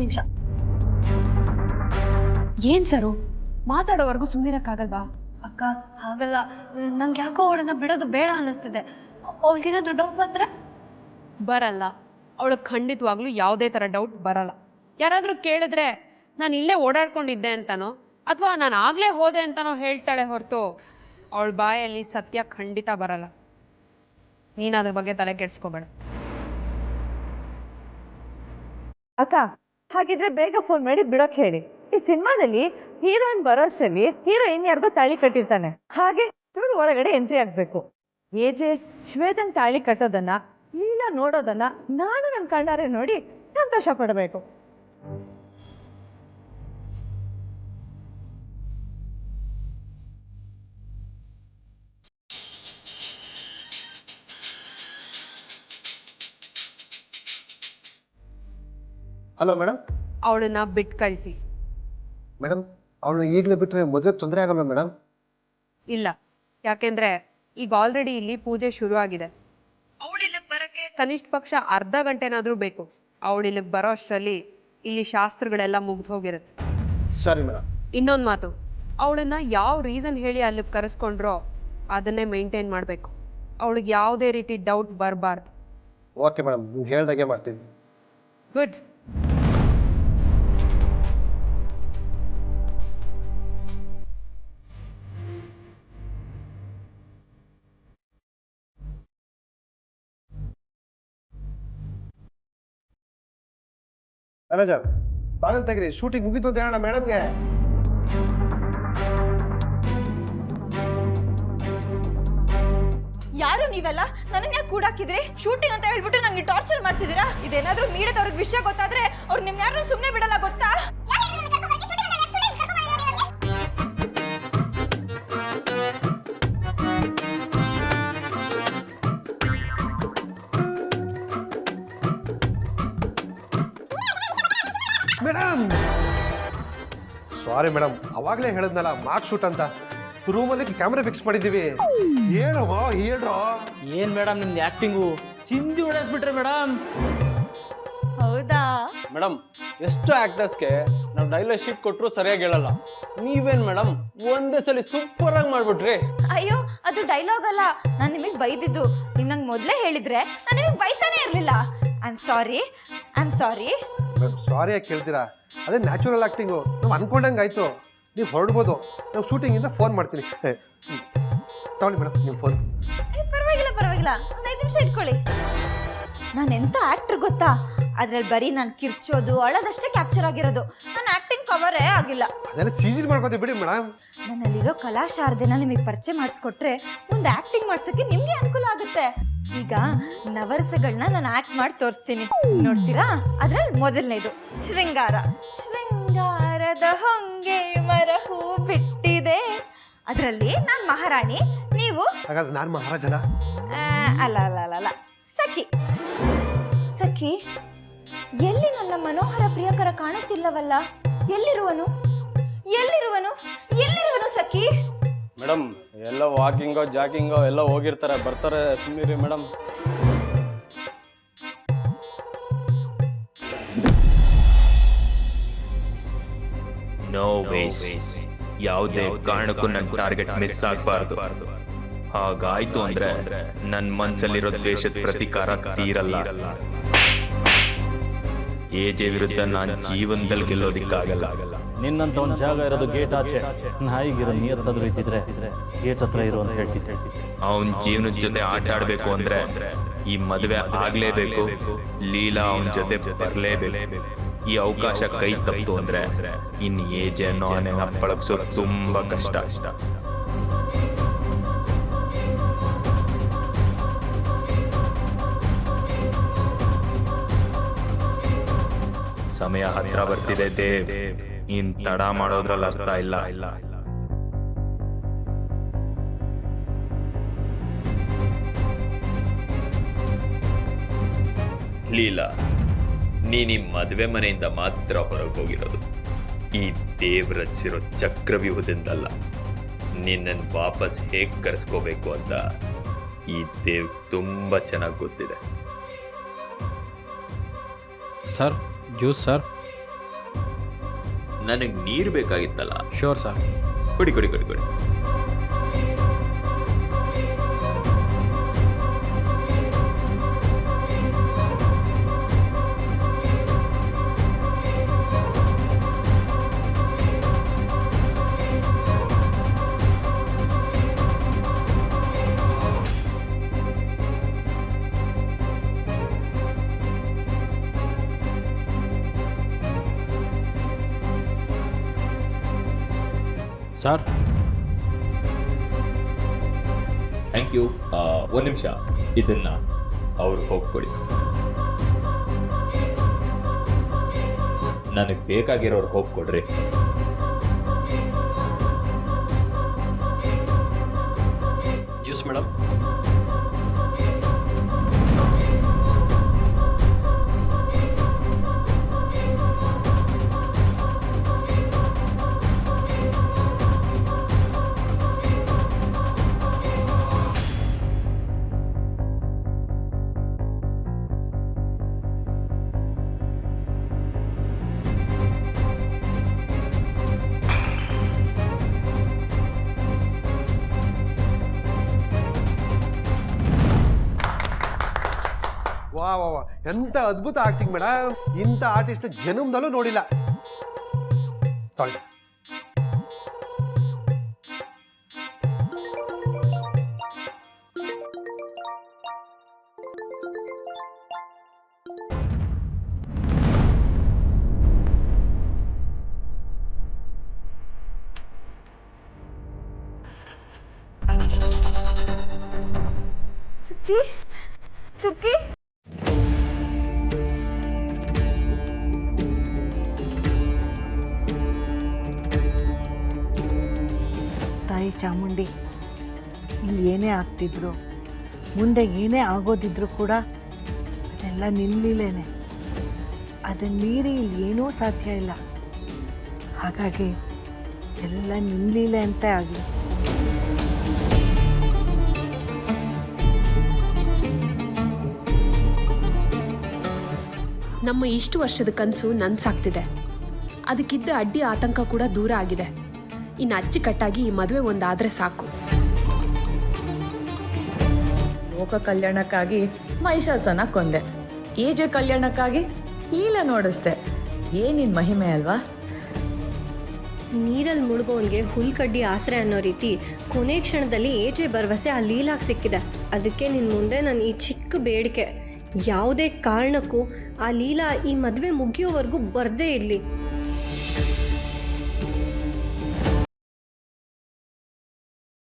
ನಿಮಿಷ. ಏನ್ ಸರು ಮಾತಾಡೋವರೆಗೂ ಸುಮ್ಮನಿರಕ್ಕಾಗಲ್ವಾ? ಅಕ್ಕ ಹಾಗಲ್ಲ, ನಂಗೆ ಯಾಕೋ ಅವಳನ್ನ ಬಿಡೋದು ಬೇಡ ಅನ್ನಿಸ್ತಿದೆ. ಅವಳಿಗೇನಾದ್ರೂ ಡೌಟ್ ಬಂದ್ರೆ? ಬರಲ್ಲ, ಅವಳಿಗೆ ಖಂಡಿತವಾಗ್ಲೂ ಯಾವುದೇ ಥರ ಡೌಟ್ ಬರಲ್ಲ. ಯಾರಾದರೂ ಕೇಳಿದ್ರೆ ನಾನು ಇಲ್ಲೇ ಓಡಾಡ್ಕೊಂಡಿದ್ದೆ ಅಂತನೋ ಅಥವಾ ನಾನು ಆಗಲೇ ಹೋದೆ ಅಂತನೋ ಹೇಳ್ತಾಳೆ ಹೊರತು ಅವಳ ಬಾಯಲ್ಲಿ ಸತ್ಯ ಖಂಡಿತ ಬರಲ್ಲ. ನೀನು ಅದ್ರ ಬಗ್ಗೆ ತಲೆ ಕೆಡಿಸ್ಕೋಬೇಡ. ಅಕ್ಕ, ಹಾಗಿದ್ರೆ ಬೇಗ ಫೋನ್ ಮಾಡಿ ಬಿಡೋಕ್ ಹೇಳಿ. ಈ ಸಿನಿಮಾದಲ್ಲಿ ಹೀರೋಯಿನ್ ಬರೋಷ್ಟರಲ್ಲಿ ಹೀರೋಯಿನ್ ಯಾರಿಗೋ ತಾಳಿ ಕಟ್ಟಿರ್ತಾನೆ, ಹಾಗೆ ಇವಳು ಒಳಗಡೆ ಎಂಟ್ರಿ ಆಗ್ಬೇಕು. ಏಜೆ ಶ್ವೇತನ್ ತಾಳಿ ಕಟ್ಟೋದನ್ನ ಇಲ್ಲ ನೋಡೋದನ್ನ ನಾನು ನನ್ನ ಕಣ್ಣಾರೆ ನೋಡಿ ಸಂತೋಷ ಪಡಬೇಕು. Hello madam. ಅವಳನ್ನ ಬಿಟ್ಟು ಕಳಿಸಿ. ಮೇಡಮ್, ಅವಳನ್ನ ಈಗಲೇ ಬಿಟ್ಟರೆ ಮದುವೆ ತೊಂದರೆ ಆಗಲ್ಲ ಮೇಡಮ್? ಇಲ್ಲ, ಯಾಕೆಂದ್ರೆ ಈಗ ಆಲ್ರೆಡಿ ಇಲ್ಲಿ ಪೂಜೆ ಶುರು ಆಗಿದೆ. ಅವಳಿಲ್ಲಿಗೆ ಬರಕ್ಕೆ ಕನಿಷ್ಠ ಪಕ್ಷ ಅರ್ಧ ಗಂಟೆನಾದ್ರೂ ಬೇಕು. ಅವಳಿಲ್ಲಿಗೆ ಬರೋ ಅಷ್ಟರಲ್ಲಿ ಇಲ್ಲಿ ಶಾಸ್ತ್ರಗಳೆಲ್ಲ ಮುಗ್ದು ಹೋಗಿರುತ್ತೆ. ಸರಿ ಮೇಡಮ್. ಇನ್ನೊಂದು ಮಾತು, ಅವಳನ್ನ ಯಾವ ರೀಸನ್ ಹೇಳಿ ಅಲ್ಲಿಗೆ ಕರೆಸ್ಕೊಂಡ್ರೋ ಅದನ್ನೇ ಮೇಂಟೈನ್ ಮಾಡಬೇಕು. ಅವಳಿಗೆ ಯಾವುದೇ ರೀತಿ ಡೌಟ್ ಬರಬಾರ್ದು. ಓಕೆ ಮೇಡಮ್, ನೀವು ಹೇಳ್ದಾಗೆ ಮಾಡ್ತೀನಿ. ಗುಡ್. ಮ್ಯಾನೇಜರ್, ಬಾಗಿಲು ತೆಗ್ರಿ, ಶೂಟಿಂಗ್ ಮುಗಿತು ಅಂತ ಹೇಳೋಣ ಮೇಡಮ್ಗೆ. ಯಾರು ನೀವೆಲ್ಲ? ನನ್ನ ಯಾಕೆ ಕೂಡಾಕಿದ್ರಿ? ಶೂಟಿಂಗ್ ಅಂತ ಹೇಳ್ಬಿಟ್ಟು ನಂಗೆ ಟಾರ್ಚರ್ ಮಾಡ್ತಿದ್ದೀರಾ? ಇದೇನಾದ್ರೂ ಮೀಡಿಯಾದವ್ರಿಗೆ ವಿಷಯ ಗೊತ್ತಾದ್ರೆ ಅವ್ರು ನಿಮ್ ಯಾರು ಸುಮ್ಮನೆ ಬಿಡಲ್ಲ, ಗೊತ್ತಾ? ಮೇಡಮ್ ಸಾರಿ ಮೇಡಮ್, ಅವಾಗಲೇ ಹೇಳಿದ್ನಲ್ಲ ಮಾರ್ಕ್ ಶೂಟ್ ಅಂತ. ರೂಮಲ್ಲಿ ಕ್ಯಾಮ್ರಾ ಫಿಕ್ಸ್ ಮಾಡಿದ್ದೀವಿ. ಹೇಳೋ ಹೇಳ್ರೋ. ಏನ್ ಮೇಡಮ್ ನಿಮ್ದು ಆಕ್ಟಿಂಗು ಚಿಂದಿ ಹೊಡೆಸ್ಬಿಟ್ರೆ ಮೇಡಮ್. ಹೌದಾ ಮೇಡಮ್, ಎಷ್ಟು ಆಕ್ಟರ್ಸ್ಗೆ ನಾವು ಡೈಲಾಗ್ ಶೀಟ್ ಕೊಟ್ಟರು ಸರಿಯಾಗಿ ಹೇಳಲ್ಲ. ನೀವೇನ್ ಮೇಡಮ್ ಒಂದೇ ಸಲ ಸೂಪರ್ ಆಗಿ ಮಾಡ್ಬಿಟ್ರಿ. ಅಯ್ಯೋ, ಅದು ಡೈಲಾಗ್ ಅಲ್ಲ, ನಾನು ನಿಮಗೆ ಬೈದಿದ್ದು. ನೀವು ನಂಗೆ ಮೊದಲೇ ಹೇಳಿದ್ರೆ ನಾನು ನಿಮಗೆ ಬೈತಾನೆ ಇರಲಿಲ್ಲ. I am sorry. Madam sorry ಯಾಕೆ ಕೇಳ್ತೀರಾ? ಅದೇ ನ್ಯಾಚುರಲ್ ಆ್ಯಕ್ಟಿಂಗು. ನಾವು ಅನ್ಕೊಂಡಂಗೆ ಆಯಿತು. ನೀವು ಹೊರಡ್ಬೋದು, ನಾವು ಶೂಟಿಂಗಿಂದ ಫೋನ್ ಮಾಡ್ತೀನಿ. ತಗೊಳ್ಳಿ ಮೇಡಮ್ ನಿಮ್ಮ ಫೋನ್. ಪರವಾಗಿಲ್ಲ, ಒಂದು 5 ನಿಮಿಷ ಇಟ್ಕೊಳ್ಳಿ. ನಾನು ಎಂಥ ಆ್ಯಕ್ಟ್ರ್ ಗೊತ್ತಾ? ಅದ್ರಲ್ಲಿ ಬರೀ ನಾನು ಕಿರ್ಚೋದು ಅಳೋದಷ್ಟೇ ಕ್ಯಾಪ್ಚರ್ ಆಗಿರೋದು. ನನ್ನ ಆ್ಯಕ್ಟಿಂಗ್ ಕವರೇ ಆಗಿಲ್ಲ. ಅದೆಲ್ಲ ಸೀಸನ್ ಮಾಡ್ಕೋತೀವಿ ಬಿಡಿ ಮೇಡಮ್. ನನ್ನಲ್ಲಿರೋ ಕಲಾಶಾರದೆನ ನಿಮಗೆ ಪರಿಚಯ ಮಾಡಿಸ್ಕೊಟ್ರೆ ಮುಂದೆ ಆ್ಯಕ್ಟಿಂಗ್ ಮಾಡ್ಸೋಕ್ಕೆ ನಿಮಗೆ ಅನುಕೂಲ ಆಗುತ್ತೆ. ಈಗ ನವರಸಗಳನ್ನ ನಾನು ಆ್ಯಕ್ಟ್ ಮಾಡಿ ತೋರಿಸ್ತೀನಿ, ನೋಡ್ತೀರಾ? ಅದ್ರಲ್ಲಿ ಮೊದಲನೇದು ಶೃಂಗಾರದ ಹೊಂಗೆ ಮರ ಹೂ ಬಿಟ್ಟಿದೆ. ಅದರಲ್ಲಿ ನಾನು ಮಹಾರಾಣಿ, ನೀವು ಹಾಗಾದ್ರೆ ನಾನು ಮಹಾರಾಜನ? ಅಲ್ಲ, ಸಖಿ. ಎಲ್ಲಿ ನನ್ನ ಮನೋಹರ ಪ್ರಿಯಕರ ಕಾಣುತ್ತಿಲ್ಲವಲ್ಲ? ಎಲ್ಲಿರುವನು ಸಖಿ? ಮೇಡಮ್ ಎಲ್ಲ ವಾಕಿಂಗೋ ಜಾಕಿಂಗೋ ಎಲ್ಲ ಹೋಗಿರ್ತಾರೆ, ಬರ್ತಾರೆ, ಸುಮ್ಮನಿರಿ ಮೇಡಮ್. ನೋ ವೇಸ್, ಯಾವುದೇ ಕಾರಣಕ್ಕೂ ನನ್ನ ಟಾರ್ಗೆಟ್ ಮಿಸ್ ಆಗಬಾರ್ದು. ಹಾಗಾಯ್ತು ಅಂದ್ರೆ ನನ್ನ ಮನಸ್ಸಲ್ಲಿರೋ ದ್ವೇಷದ ಪ್ರತೀಕಾರ ತೀರಲ್ಲ. ಏಜೆ ವಿರುದ್ಧ ನಾನು ಜೀವನದಲ್ಲಿ ಗೆಲ್ಲೋದಿಕ್ಕಾಗಲ್ಲ. ನಿನ್ನಂತ ಒಂದು ಜಾಗ ಇರೋದು ಗೇಟ್ ಆಚೆ. ನಾಯಿಗಿರೋ ನಿಯತ್ತಾದ್ರೂ ಇದ್ದಿದ್ರೆ ಗೇಟ್ ಹತ್ರ ಇರು ಅಂತ ಹೇಳ್ತಿದ್ದೆ. ಅವನ್ ಜೀವನದ ಜೊತೆ ಆಟ ಆಡ್ಬೇಕು ಅಂದ್ರೆ ಈ ಮದುವೆ ಆಗ್ಲೇಬೇಕು. ಲೀಲಾ ಅವನ ಜೊತೆ ಬರ್ಲೇಬೇಕು. ಈ ಅವಕಾಶ ಕೈ ತಪ್ಪಿತು ಅಂದ್ರೆ ಇನ್ ಏಜೆ ಅನ್ನೋ ಆನೆನ ಪಳಗ್ಸೋದು ತುಂಬಾ ಕಷ್ಟ. ಸಮಯ ಹತ್ರ ಬರ್ತಿದೆ ದೇವ್, ಇನ್ ತಡ ಮಾಡೋದ್ರಲ್ಲಿ ಅರ್ಥ ಇಲ್ಲ. ಲೀಲಾ, ನೀನ್ ಈ ಮದುವೆ ಮನೆಯಿಂದ ಮಾತ್ರ ಹೊರಗೆ ಹೋಗಿರೋದು. ಈ ದೇವ್ ರಚಿಸಿರೋ ಚಕ್ರವ್ಯೂಹದಿಂದಲ್ಲ. ನಿನ್ನನ್ನು ವಾಪಸ್ ಹೇಗೆ ಕರೆಸ್ಕೋಬೇಕು ಅಂತ ಈ ದೇವ್ ತುಂಬಾ ಚೆನ್ನಾಗಿ ಗೊತ್ತಿದೆ. Sir juice sir. ನನಗೆ ನೀರು ಬೇಕಾಗಿತ್ತಲ್ಲ. Sure sir. ಕೊಡಿ ಕೊಡಿ ಕೊಡಿ ಕೊಡಿ. ಸರ್. Thank you. ಒಂದು ನಿಮಿಷ, ಇದನ್ನ ಅವ್ರಿಗೆ ಹೋಗ್ಕೊಡಿ. ನನಗೆ ಬೇಕಾಗಿರೋರು ಹೋಗ್ಕೊಡ್ರಿ. Use madam. ವಾ ವಾ ವಾ, ಎಂತ ಅದ್ಭುತ ಆಕ್ಟಿಂಗ್ ಮೇಡಮ್. ಇಂಥ ಆರ್ಟಿಸ್ಟ್ ಜನ್ಮದಲ್ಲೂ ನೋಡಿಲ್ಲ. ತೊಳ್ಳಿ. ಚುಕ್ಕಿ ಚುಕ್ಕಿ ತಾಯಿ ಚಾಮುಂಡಿ, ಇಲ್ಲಿ ಏನೇ ಆಗ್ತಿದ್ರು, ಮುಂದೆ ಏನೇ ಆಗೋದಿದ್ರು ಕೂಡ ಅದೆಲ್ಲ ನಿಲ್ಲಲೇನೆ. ಅದನ್ನ ಮೀರಿ ಇಲ್ಲಿ ಏನೂ ಸಾಧ್ಯ ಇಲ್ಲ. ಹಾಗಾಗಿ ಎಲ್ಲ ನಿಲ್ಲೀಲೆ ಅಂತ ಆಗಲಿ. ನಮ್ಮ ಇಷ್ಟು ವರ್ಷದ ಕನಸು ನನ್ಸಾಗ್ತಿದೆ. ಅದಕ್ಕಿದ್ದ ಅಡ್ಡಿ ಆತಂಕ ಕೂಡ ದೂರ ಆಗಿದೆ. ಇನ್ನು ಅಚ್ಚುಕಟ್ಟಾಗಿ ಈ ಮದುವೆ ಒಂದಾದ್ರೆ ಸಾಕು. ಲೋಕ ಕಲ್ಯಾಣಕ್ಕಾಗಿ ಮಹಿಷಾಸನ ಕೊಂದೆ, ಈಜೆ ಕಲ್ಯಾಣಕ್ಕಾಗಿ ಲೀಲ ನೋಡಿಸ್ದೆ. ಏನಿನ್ ಮಹಿಮೆ ಅಲ್ವಾ? ನೀರಲ್ಲಿ ಮುಳುಗೋನ್ಗೆ ಹುಲ್ಕಡ್ಡಿ ಆಸರೆ ಅನ್ನೋ ರೀತಿ ಕೊನೆ ಕ್ಷಣದಲ್ಲಿ ಏಜೆ ಭರವಸೆ ಆ ಲೀಲಾಗ್ ಸಿಕ್ಕಿದೆ. ಅದಕ್ಕೆ ನಿನ್ನ ಮುಂದೆ ನಾನು ಈ ಚಿಕ್ಕ ಬೇಡಿಕೆ, ಯಾವುದೇ ಕಾರಣಕ್ಕೂ ಆ ಲೀಲಾ ಈ ಮದುವೆ ಮುಗಿಯೋವರೆಗೂ ಬರದೇ ಇರಲಿ.